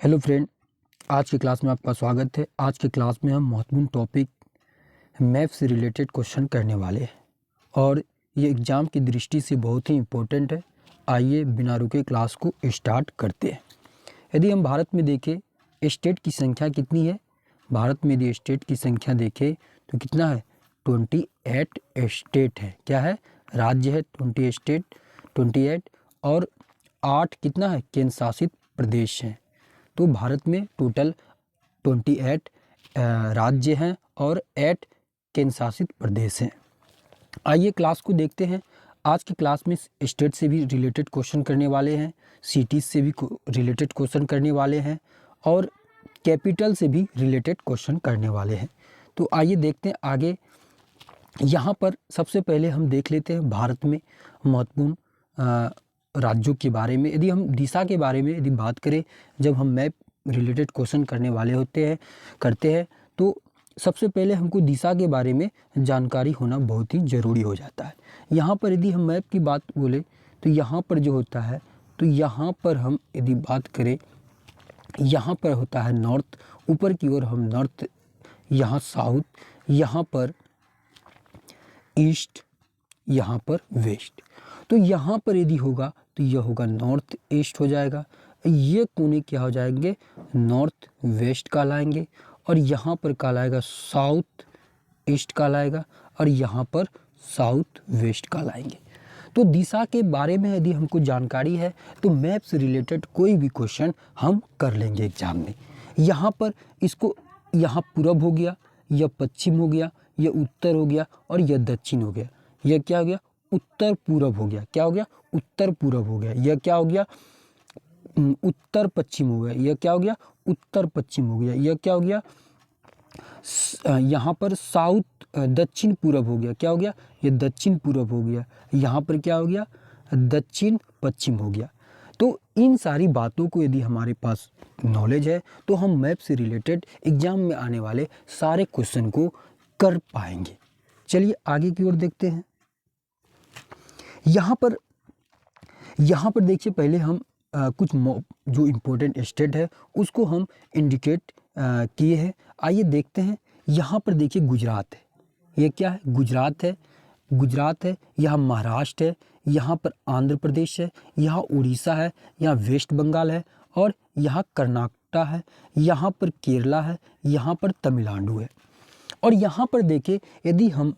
Hello friend, आज की class में आपका स्वागत है। आज की क्लास में हम महत्वपूर्ण टॉपिक मैप से रिलेटेड क्वेश्चन करने वाले हैं और ये एग्ज़ाम की दृष्टि से बहुत ही इम्पोर्टेंट है। आइए बिना रुके क्लास को स्टार्ट करते हैं। यदि हम भारत में देखें स्टेट की संख्या कितनी है, भारत में यदि स्टेट की संख्या देखें तो कितना है, 28 स्टेट है। क्या है, राज्य है 28 और 8 कितना है, केंद्र शासित प्रदेश हैं। तो भारत में टोटल 28 राज्य हैं और 8 केंद्र शासित प्रदेश हैं। आइए क्लास को देखते हैं। आज की क्लास में स्टेट से भी रिलेटेड क्वेश्चन करने वाले हैं, सिटीज़ से भी रिलेटेड क्वेश्चन करने वाले हैं और कैपिटल से भी रिलेटेड क्वेश्चन करने वाले हैं। तो आइए देखते हैं आगे। यहाँ पर सबसे पहले हम देख लेते हैं भारत में महत्वपूर्ण राज्यों के बारे में। यदि हम दिशा के बारे में यदि बात करें, जब हम मैप रिलेटेड क्वेश्चन करने वाले करते हैं तो सबसे पहले हमको दिशा के बारे में जानकारी होना बहुत ही ज़रूरी हो जाता है। यहाँ पर यदि हम मैप की बात बोले तो यहाँ पर जो होता है, तो यहाँ पर हम यदि बात करें, यहाँ पर होता है नॉर्थ, ऊपर की ओर हम नॉर्थ, यहाँ साउथ, यहाँ पर ईस्ट, यहाँ पर वेस्ट। तो यहाँ पर यदि होगा तो यह होगा नॉर्थ ईस्ट हो जाएगा। ये कोने क्या हो जाएंगे, नॉर्थ वेस्ट कहलाएंगे और यहाँ पर कहलाएगा साउथ ईस्ट कहलाएगा और यहाँ पर साउथ वेस्ट कहलाएंगे। तो दिशा के बारे में यदि हमको जानकारी है तो मैप से रिलेटेड कोई भी क्वेश्चन हम कर लेंगे एग्जाम में। यहाँ पर इसको, यहाँ पूरब हो गया, यह पश्चिम हो गया, यह उत्तर हो गया और यह दक्षिण हो गया। यह क्या हो गया, उत्तर पूरब हो गया। क्या हो गया, उत्तर पूरब हो गया। यह क्या हो गया, उत्तर पश्चिम हो गया। यह क्या हो गया, उत्तर पश्चिम हो गया। यह क्या हो गया, यहाँ पर साउथ दक्षिण पूरब हो गया। क्या हो गया, यह दक्षिण पूरब हो गया। यहाँ पर क्या हो गया, दक्षिण पश्चिम हो गया। तो इन सारी बातों को यदि हमारे पास नॉलेज है तो हम मैप से रिलेटेड एग्जाम में आने वाले सारे क्वेश्चन को कर पाएंगे। चलिए आगे की ओर देखते हैं। यहाँ पर देखिए, पहले हम कुछ जो इम्पोर्टेंट स्टेट है उसको हम इंडिकेट किए हैं। आइए देखते हैं। यहाँ पर देखिए गुजरात है, ये क्या है, गुजरात है। यहाँ महाराष्ट्र है, यहाँ पर आंध्र प्रदेश है, यहाँ उड़ीसा है, यहाँ वेस्ट बंगाल है और यहाँ कर्नाटक है, यहाँ पर केरला है, यहाँ पर तमिलनाडु है। और यहाँ पर देखें, यदि हम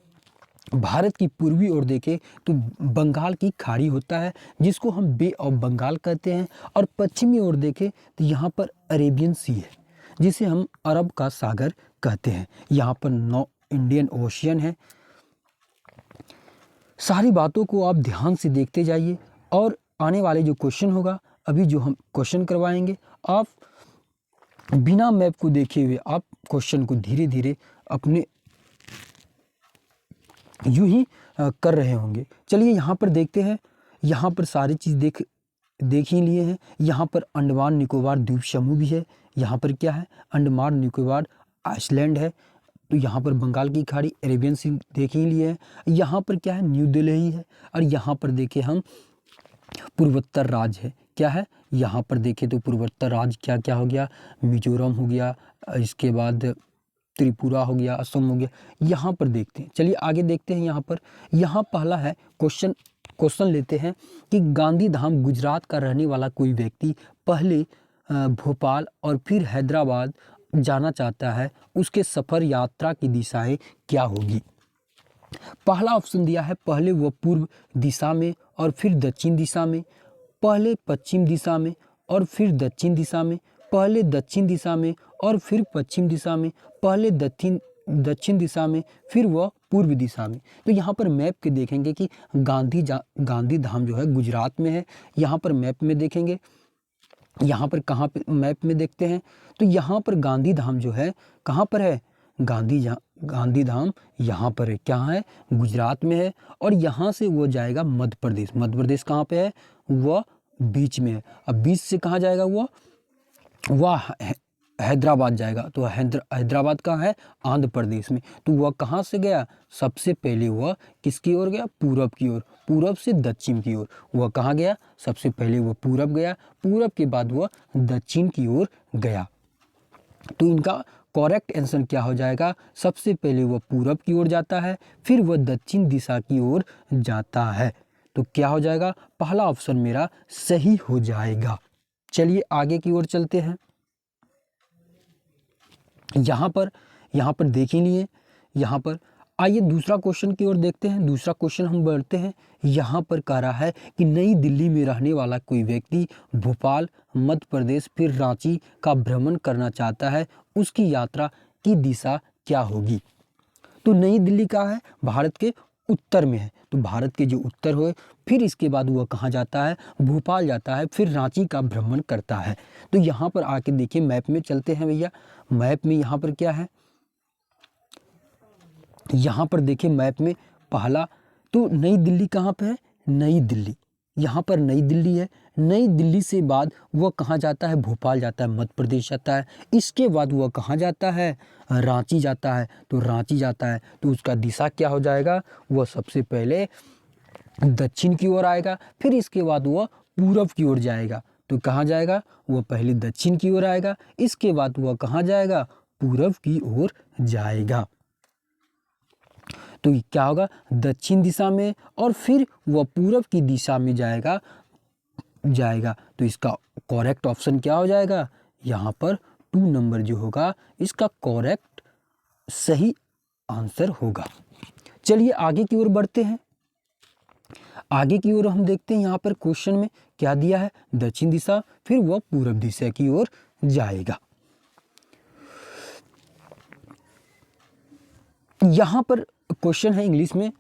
भारत की पूर्वी ओर देखें तो बंगाल की खाड़ी होता है जिसको हम बे ऑफ बंगाल कहते हैं, और पश्चिमी ओर देखें तो यहाँ पर अरेबियन सी है जिसे हम अरब का सागर कहते हैं। यहाँ पर इंडियन ओशियन है। सारी बातों को आप ध्यान से देखते जाइए और आने वाले जो क्वेश्चन होगा, अभी जो हम क्वेश्चन करवाएंगे, आप बिना मैप को देखे हुए आप क्वेश्चन को धीरे धीरे अपने यूं ही कर रहे होंगे। चलिए यहाँ पर देखते हैं। यहाँ पर सारी चीज़ देख ही लिए हैं। यहाँ पर अंडमान निकोबार द्वीप समूह भी है। यहाँ पर क्या है, अंडमान निकोबार आइसलैंड है। तो यहाँ पर बंगाल की खाड़ी, अरेबियन सी देख ही लिए हैं। यहाँ पर क्या है, न्यू दिल्ली है। और यहाँ पर देखें हम पूर्वोत्तर राज्य है। क्या है, यहाँ पर देखें तो पूर्वोत्तर राज्य क्या क्या हो गया, मिजोरम हो गया, इसके बाद त्रिपुरा हो गया, असम हो गया। यहाँ पर देखते हैं। चलिए आगे देखते हैं। यहाँ पहला है क्वेश्चन लेते हैं कि गांधी धाम गुजरात का रहने वाला कोई व्यक्ति पहले भोपाल और फिर हैदराबाद जाना चाहता है, उसके सफर यात्रा की दिशाएं क्या होगी। पहला ऑप्शन दिया है, पहले वह पूर्व दिशा में और फिर दक्षिण दिशा में, पहले पश्चिम दिशा में और फिर दक्षिण दिशा में, पहले दक्षिण दिशा में और फिर पश्चिम दिशा में, पहले दक्षिण दिशा में, फिर वह पूर्व दिशा में। तो यहाँ पर मैप के देखेंगे कि गांधी धाम जो है गुजरात में है। यहाँ पर मैप में देखेंगे, यहाँ पर कहाँ पे मैप में देखते हैं तो यहाँ पर गांधी धाम जो है कहाँ पर है, गांधी धाम यहाँ पर है। क्या है, गुजरात में है। और यहाँ से वो जाएगा मध्य प्रदेश। मध्य प्रदेश कहाँ पे है, वह बीच में है। अब बीच से कहाँ जाएगा, वह हैदराबाद जाएगा। तो हैदराबाद कहाँ है? आंध्र प्रदेश में। तो वह कहाँ से गया? सबसे पहले वह किसकी ओर गया? पूरब की ओर, पूरब से दक्षिण की ओर। वह कहाँ गया? सबसे पहले वह पूरब गया, पूरब के बाद वह दक्षिण की ओर गया। तो इनका करेक्ट आंसर क्या हो जाएगा? सबसे पहले वह पूरब की ओर जाता है, फिर वह दक्षिण दिशा की ओर जाता है। तो क्या हो जाएगा? पहला ऑप्शन मेरा सही हो जाएगा। चलिए आगे की ओर चलते हैं। यहाँ पर देख ही लिए। यहाँ पर आइए दूसरा क्वेश्चन की ओर देखते हैं। दूसरा क्वेश्चन हम बढ़ते हैं। यहाँ पर कह रहा है कि नई दिल्ली में रहने वाला कोई व्यक्ति भोपाल, मध्य प्रदेश फिर रांची का भ्रमण करना चाहता है, उसकी यात्रा की दिशा क्या होगी? तो नई दिल्ली कहाँ है? भारत के उत्तर में है। तो भारत के जो उत्तर हुए, फिर इसके बाद वह कहाँ जाता है? भोपाल जाता है, फिर रांची का भ्रमण करता है। तो यहाँ पर आके देखिए, मैप में चलते हैं भैया। मैप में यहाँ पर क्या है? यहाँ पर देखिए मैप में पहला तो नई दिल्ली कहाँ पे है? नई दिल्ली, यहाँ पर नई दिल्ली है। नई दिल्ली से बाद वह कहाँ जाता है? भोपाल जाता है, मध्य प्रदेश जाता है। इसके बाद वह कहाँ जाता है? रांची जाता है। तो रांची जाता है तो उसका दिशा क्या हो जाएगा? वह सबसे पहले दक्षिण की ओर आएगा, फिर इसके बाद वह पूरब की ओर जाएगा। तो कहाँ जाएगा? वह पहले दक्षिण की ओर आएगा, इसके बाद वह कहाँ जाएगा? पूरब की ओर जाएगा। तो क्या होगा? दक्षिण दिशा में, और फिर वह पूरब की दिशा में जाएगा। तो इसका करेक्ट ऑप्शन क्या हो जाएगा? यहाँ पर 2 नंबर जो होगा इसका करेक्ट सही आंसर होगा। चलिए आगे की ओर बढ़ते हैं। आगे की ओर हम देखते हैं यहाँ पर क्वेश्चन में क्या दिया है? दक्षिण दिशा, फिर वह पूरब दिशा की ओर जाएगा। यहाँ पर क्वेश्चन है इंग्लिश में,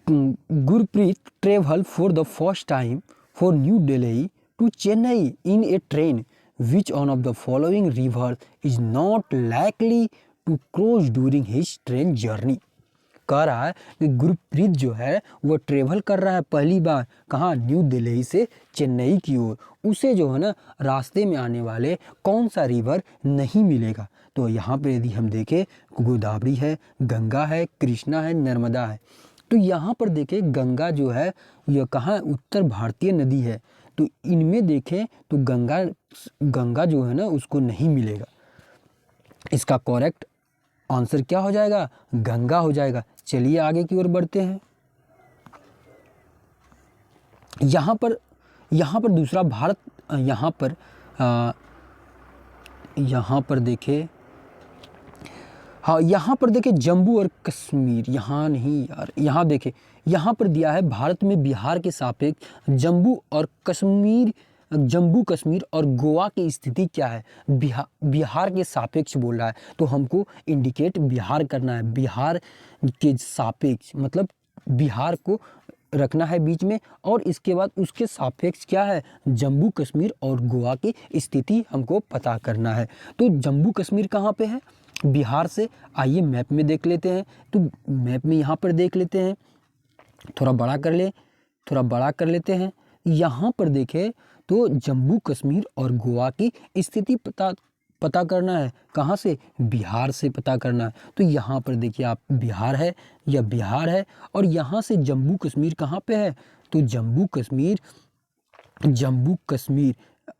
Gurpreet travel for the first time for new Delhi to Chennai in a train, which one of the following river is not likely to cross during his train journey. कह रहा है कि गुरप्रीत जो है वो ट्रेवल कर रहा है पहली बार, कहाँ? न्यू दिल्ली से चेन्नई की ओर। उसे जो है ना रास्ते में आने वाले कौन सा रिवर नहीं मिलेगा। तो यहाँ पे यदि हम देखें, गोदावरी है, गंगा है, कृष्णा है, नर्मदा है। तो यहाँ पर देखें गंगा जो है यह कहाँ? उत्तर भारतीय नदी है। तो इनमें देखें तो गंगा जो है ना उसको नहीं मिलेगा। इसका करेक्ट आंसर क्या हो जाएगा? गंगा हो जाएगा। चलिए आगे की ओर बढ़ते हैं। यहाँ पर दूसरा भारत, यहाँ पर देखें, हाँ यहाँ पर देखें जम्मू और कश्मीर, यहाँ नहीं यार, यहाँ देखें, यहाँ पर दिया है भारत में बिहार के सापेक्ष जम्मू कश्मीर और गोवा की स्थिति क्या है? बिहार के सापेक्ष बोल रहा है, तो हमको इंडिकेट बिहार करना है। बिहार के सापेक्ष मतलब बिहार को रखना है बीच में, और इसके बाद उसके सापेक्ष क्या है? जम्मू कश्मीर और गोवा की स्थिति हमको पता करना है। तो जम्मू कश्मीर कहाँ पे है? बिहार से। आइए मैप में देख लेते हैं। तो मैप में यहाँ पर देख लेते हैं, थोड़ा बड़ा कर लेते हैं। यहाँ पर देखें तो जम्मू कश्मीर और गोवा की स्थिति पता करना है। कहाँ से? बिहार से पता करना है। तो यहाँ पर देखिए आप, बिहार है, और यहाँ से जम्मू कश्मीर कहाँ पे है? तो जम्मू कश्मीर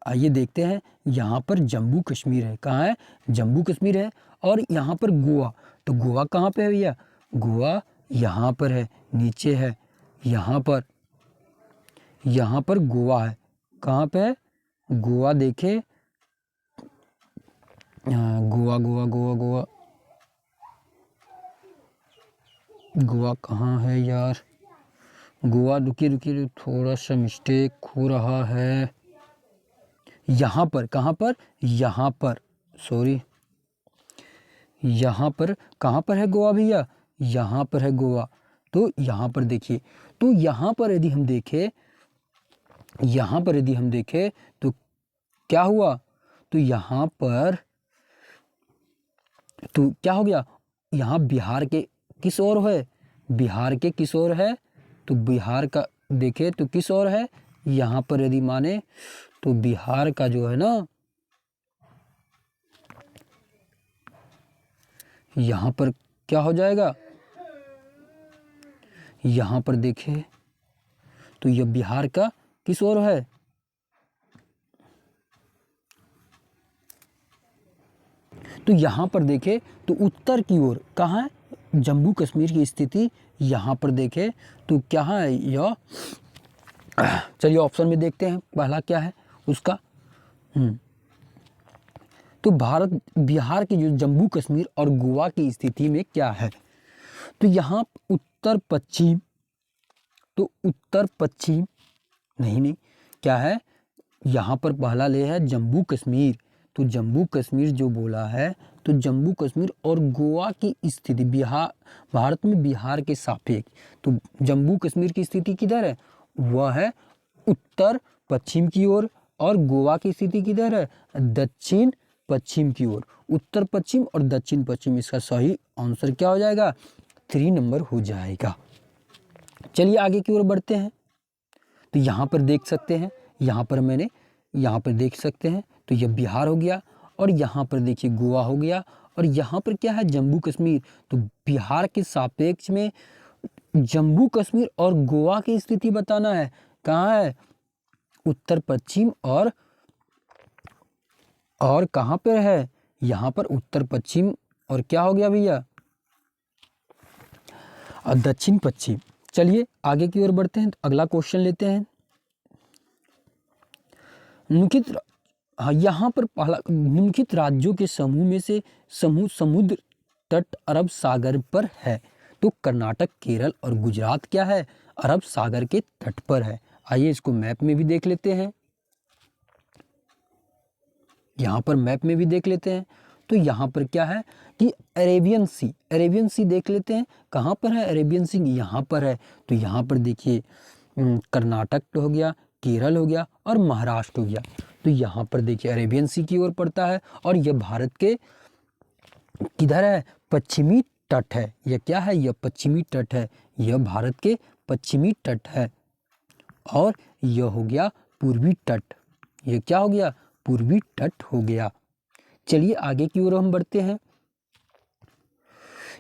आइए देखते हैं। यहाँ पर जम्मू कश्मीर है। कहाँ है? जम्मू कश्मीर है। और यहाँ पर गोवा, तो गोवा कहाँ पे है भैया? गोवा यहाँ पर है, नीचे है। यहाँ पर गोवा है। कहाँ पे है? गोवा देखे, गोवा कहाँ है यार? गोवा, रुकिए थोड़ा सा मिस्टेक हो रहा है। यहाँ पर, कहाँ पर? यहाँ पर, सॉरी, यहाँ पर कहाँ पर है गोवा भैया? यहाँ पर है गोवा। तो यहाँ पर देखिए, तो यहाँ पर यदि हम देखें तो क्या हुआ? तो यहाँ पर तो क्या हो गया? यहाँ बिहार के किस ओर है? बिहार के किस ओर है? तो बिहार का देखें तो किस ओर है? यहाँ पर यदि माने तो बिहार का जो है ना, यहाँ पर क्या हो जाएगा, यहाँ पर देखें तो यह बिहार का किस ओर है, तो यहाँ पर देखें तो उत्तर की ओर कहाँ है, जम्मू कश्मीर की स्थिति यहाँ पर देखें तो क्या है यह, चलिए ऑप्शन में देखते हैं पहला क्या है उसका। तो भारत बिहार के जो जम्मू कश्मीर और गोवा की स्थिति में क्या है, तो यहाँ उत्तर पश्चिम, तो उत्तर पश्चिम नहीं क्या है, यहाँ पर पहला ले है जम्मू कश्मीर, तो जम्मू कश्मीर जो बोला है तो जम्मू कश्मीर और गोवा की स्थिति बिहार, भारत में बिहार के सापेक्ष, तो जम्मू कश्मीर की स्थिति किधर है, वह है उत्तर पश्चिम की ओर, और गोवा की स्थिति किधर है, दक्षिण पश्चिम की ओर। उत्तर पश्चिम और दक्षिण पश्चिम, इसका सही आंसर क्या हो जाएगा, 3 नंबर हो जाएगा। चलिए आगे की ओर बढ़ते हैं। तो यहाँ पर देख सकते हैं, यहाँ पर देख सकते हैं तो यह बिहार हो गया, और यहाँ पर देखिए गोवा हो गया, और यहाँ पर क्या है जम्मू कश्मीर। तो बिहार के सापेक्ष में जम्मू कश्मीर और गोवा की स्थिति बताना है, कहाँ है, उत्तर पश्चिम और कहाँ पर है, यहाँ पर उत्तर पश्चिम और क्या हो गया भैया, दक्षिण पश्चिम। चलिए आगे की ओर बढ़ते हैं, तो अगला क्वेश्चन लेते हैं। यहाँ पर पहला, निम्नलिखित राज्यों के समूह में से समुद्र तट अरब सागर पर है, तो कर्नाटक, केरल और गुजरात क्या है, अरब सागर के तट पर है। आइए इसको मैप में भी देख लेते हैं, यहाँ पर मैप में भी देख लेते हैं। तो यहाँ पर क्या है कि अरेबियन सी देख लेते हैं, कहाँ पर है अरेबियन सी, यहाँ पर है। तो यहाँ पर देखिए कर्नाटक हो गया, केरल हो गया और महाराष्ट्र हो गया। तो यहाँ पर देखिए अरेबियन सी की ओर पड़ता है, और यह भारत के किधर है, पश्चिमी तट है। यह क्या है, यह पश्चिमी तट है, यह भारत के पश्चिमी तट है। और यह हो गया पूर्वी तट, यह क्या हो गया, पूर्वी तट हो गया। चलिए आगे की ओर हम बढ़ते हैं।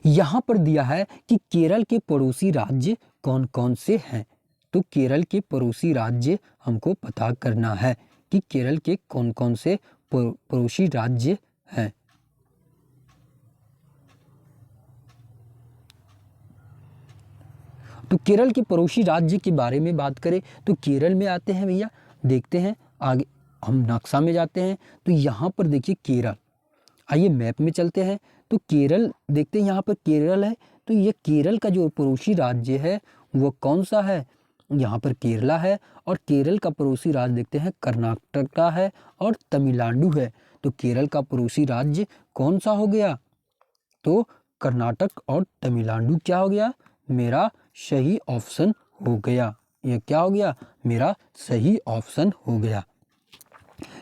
यहाँ पर दिया है कि केरल के पड़ोसी राज्य कौन कौन से हैं, तो केरल के पड़ोसी राज्य हमको पता करना है कि केरल के कौन कौन से पड़ोसी राज्य हैं। तो केरल के पड़ोसी राज्य के बारे में बात करें तो केरल में आते हैं भैया, देखते हैं आगे हम नक्शा में जाते हैं। तो यहाँ पर देखिए केरल, आइए मैप में चलते हैं। तो केरल देखते हैं, यहाँ पर केरल है। तो ये केरल का जो पड़ोसी राज्य है वो कौन सा है, यहाँ पर केरला है। और केरल का पड़ोसी राज्य देखते हैं कर्नाटक का है और तमिलनाडु है। तो केरल का पड़ोसी राज्य कौन सा हो गया, तो कर्नाटक और तमिलनाडु क्या हो गया, मेरा सही ऑप्शन हो गया। यह क्या हो गया, मेरा सही ऑप्शन हो गया।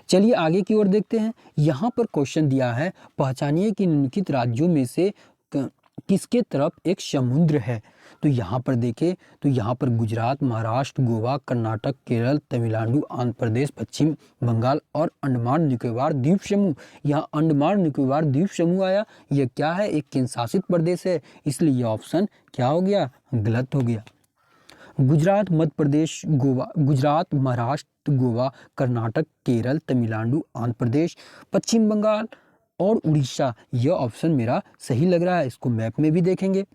चलिए आगे की ओर देखते हैं। यहाँ पर क्वेश्चन दिया है, पहचानिए कि निम्नलिखित राज्यों में से किसके तरफ एक समुद्र है। तो यहाँ पर देखें तो यहाँ पर गुजरात, महाराष्ट्र, गोवा, कर्नाटक, केरल, तमिलनाडु, आंध्र प्रदेश, पश्चिम बंगाल और अंडमान निकोबार द्वीप समूह। यहाँ अंडमान निकोबार द्वीप समूह आया, यह क्या है, एक केंद्र शासित प्रदेश है, इसलिए यह ऑप्शन क्या हो गया, गलत हो गया। गुजरात, मध्य प्रदेश, गोवा, गुजरात, महाराष्ट्र, गोवा, कर्नाटक, केरल, तमिलनाडु, आंध्र प्रदेश, पश्चिम बंगाल और उड़ीसा, यह ऑप्शन मेरा सही लग रहा है। इसको मैप में भी देखेंगे,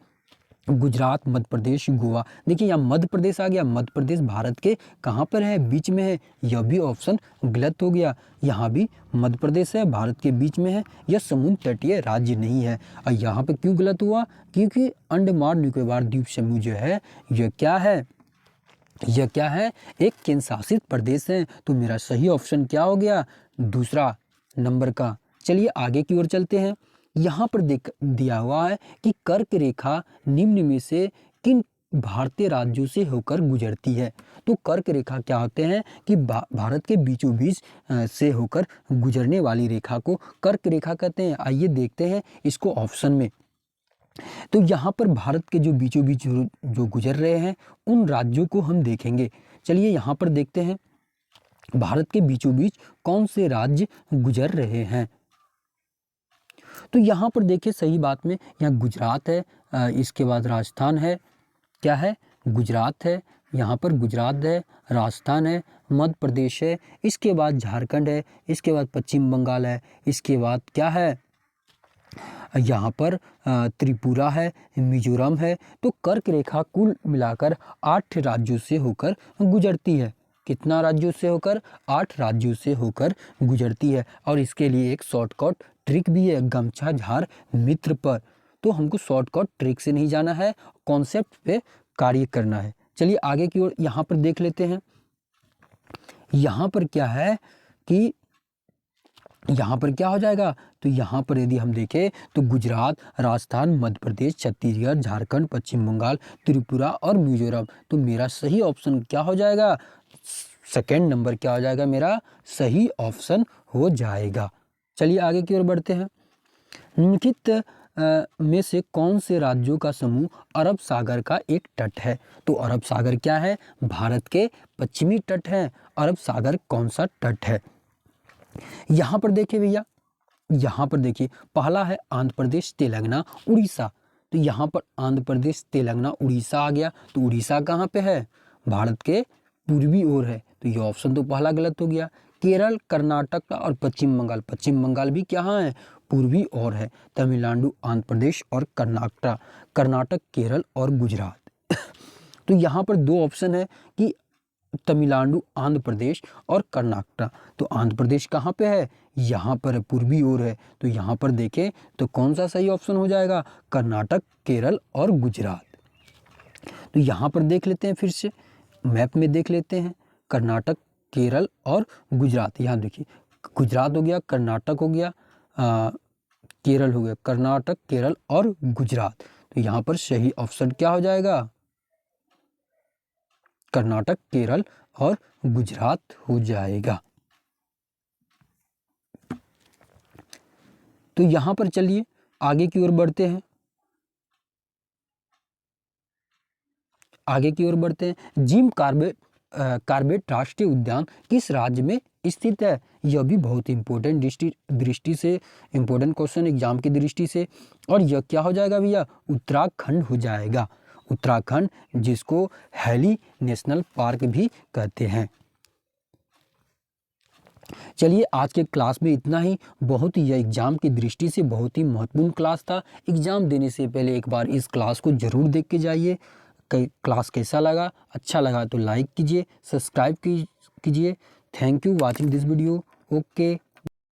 गुजरात, मध्य प्रदेश, गोवा। देखिए यहाँ मध्य प्रदेश आ गया, मध्य प्रदेश भारत के कहाँ पर है, बीच में है, यह भी ऑप्शन गलत हो गया। यहाँ भी मध्य प्रदेश है, भारत के बीच में है, यह समुद्र तटीय राज्य नहीं है। और यहाँ पे क्यों गलत हुआ, क्योंकि अंडमान निकोबार द्वीप समूह जो है यह क्या है, यह क्या है, एक केंद्र शासित प्रदेश है। तो मेरा सही ऑप्शन क्या हो गया, दूसरा नंबर का। चलिए आगे की ओर चलते हैं। यहाँ पर दिया हुआ है कि कर्क रेखा निम्न में से किन भारतीय राज्यों से होकर गुजरती है। तो कर्क रेखा क्या होते हैं कि भारत के बीचों बीच से होकर गुजरने वाली रेखा को कर्क रेखा कहते हैं। आइए देखते हैं इसको ऑप्शन में। तो यहाँ पर भारत के जो बीचों बीच जो गुजर रहे हैं उन राज्यों को हम देखेंगे। चलिए यहाँ पर देखते हैं भारत के बीचों बीच कौन से राज्य गुजर रहे हैं। तो यहाँ पर देखिए सही बात में यहाँ गुजरात है, इसके बाद राजस्थान है, क्या है, गुजरात है, यहाँ पर गुजरात है, राजस्थान है, मध्य प्रदेश है, इसके बाद झारखंड है, इसके बाद पश्चिम बंगाल है, इसके बाद क्या है, यहाँ पर त्रिपुरा है, मिजोरम है। तो कर्क रेखा कुल मिलाकर 8 राज्यों से होकर गुजरती है। कितना राज्यों से होकर? 8 राज्यों से होकर गुजरती है। और इसके लिए एक शॉर्टकट ट्रिक भी है, गमछा झार मित्र पर। तो हमको शॉर्टकट ट्रिक से नहीं जाना है, कॉन्सेप्ट पे कार्य करना है। चलिए आगे की ओर यहाँ पर देख लेते हैं। यहाँ पर क्या है कि यहाँ पर क्या हो जाएगा, तो यहाँ पर यदि हम देखें तो गुजरात, राजस्थान, मध्य प्रदेश, छत्तीसगढ़, झारखंड, पश्चिम बंगाल, त्रिपुरा और मिजोरम। तो मेरा सही ऑप्शन क्या हो जाएगा? सेकंड नंबर क्या हो जाएगा? मेरा सही ऑप्शन हो जाएगा। चलिए आगे की ओर बढ़ते हैं। निम्नलिखित में से कौन से राज्यों का समूह अरब सागर का एक तट है? तो अरब सागर क्या है? भारत के पश्चिमी तट है। अरब सागर कौन सा तट है? यहाँ पर देखिए भैया, यहाँ पर देखिए पहला है आंध्र प्रदेश, तेलंगाना, उड़ीसा। तो यहाँ पर आंध्र प्रदेश, तेलंगाना, उड़ीसा आ गया। तो उड़ीसा कहाँ पे है? भारत के पूर्वी ओर है। तो ये ऑप्शन तो पहला गलत हो गया। केरल, कर्नाटक और पश्चिम बंगाल, पश्चिम बंगाल भी कहाँ है? पूर्वी ओर है। तमिलनाडु, आंध्र प्रदेश और कर्नाटक, केरल और गुजरात। तो यहाँ पर दो ऑप्शन है कि तमिलनाडु, आंध्र प्रदेश और कर्नाटक। तो आंध्र प्रदेश कहाँ पे है? यहाँ पर पूर्वी ओर है। तो यहाँ पर देखें तो कौन सा सही ऑप्शन हो जाएगा? कर्नाटक, केरल और गुजरात। तो यहाँ पर देख लेते हैं, फिर से मैप में देख लेते हैं। कर्नाटक, केरल और गुजरात। यहाँ देखिए गुजरात हो गया, कर्नाटक हो गया, केरल हो गया। कर्नाटक, केरल और गुजरात। तो यहाँ पर सही ऑप्शन क्या हो जाएगा? कर्नाटक, केरल और गुजरात हो जाएगा। तो यहां पर चलिए आगे की ओर बढ़ते हैं। आगे की ओर बढ़ते हैं। जिम कॉर्बेट राष्ट्रीय उद्यान किस राज्य में स्थित है? यह भी बहुत इंपॉर्टेंट दृष्टि से इंपॉर्टेंट क्वेश्चन एग्जाम की दृष्टि से। और यह क्या हो जाएगा भैया? उत्तराखंड हो जाएगा। उत्तराखंड, जिसको हैली नेशनल पार्क भी कहते हैं। चलिए आज के क्लास में इतना ही। बहुत ही यह एग्जाम की दृष्टि से बहुत ही महत्वपूर्ण क्लास था। एग्जाम देने से पहले एक बार इस क्लास को जरूर देख के जाइए। क्लास कैसा लगा? अच्छा लगा तो लाइक कीजिए, सब्सक्राइब कीजिए। Thank you watching this video. Okay.